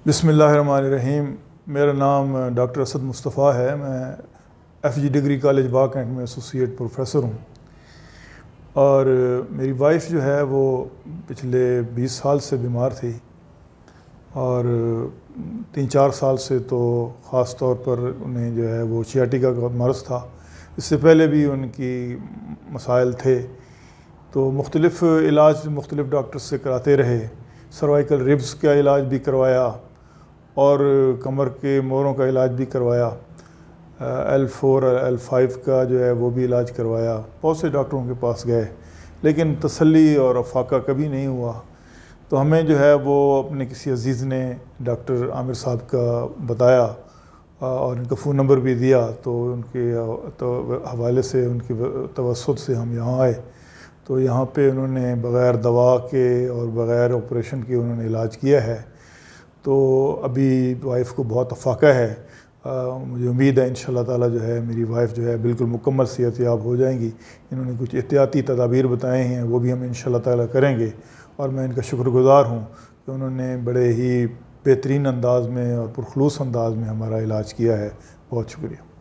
बिस्मिल्लाहिर्रहमानिर्रहीम। मेरा नाम डॉक्टर असद मुस्तफ़ा है। मैं FG डिग्री कॉलेज बाग कैंट में एसोसिएट प्रोफेसर हूँ। और मेरी वाइफ जो है वो पिछले 20 साल से बीमार थी और 3-4 साल से तो ख़ास तौर पर उन्हें जो है वो छियाटिका का मर्ज़ था। इससे पहले भी उनकी मसाइल थे, तो मुख्तलिफ़ इलाज मुख्तलिफ़ डॉक्टर से कराते रहे। सर्वाइकल रिब्स का इलाज भी करवाया और कमर के मोरों का इलाज भी करवाया। L4 L5 का जो है वो भी इलाज करवाया। बहुत से डॉक्टरों के पास गए, लेकिन तसल्ली और अफाका कभी नहीं हुआ। तो हमें जो है वो अपने किसी अजीज़ ने डॉक्टर आमिर साहब का बताया और इनका फ़ोन नंबर भी दिया, तो उनके तो हवाले से उनकी तवस्सुत से हम यहाँ आए। तो यहाँ पे उन्होंने बग़ैर दवा के और बग़ैर ऑपरेशन के उन्होंने इलाज किया है। तो अभी वाइफ़ को बहुत अफाका है। मुझे उम्मीद है इंशाअल्लाह ताला जो है मेरी वाइफ़ जो है बिल्कुल मुकम्मल सेहतयाब हो जाएंगी। इन्होंने कुछ एहतियाती तदाबीर बताए हैं, वो भी हम इंशाअल्लाह ताला करेंगे और मैं इनका शुक्रगुज़ार हूँ कि उन्होंने बड़े ही बेहतरीन अंदाज़ में और पुरखलूस अंदाज़ में हमारा इलाज किया है। बहुत शुक्रिया।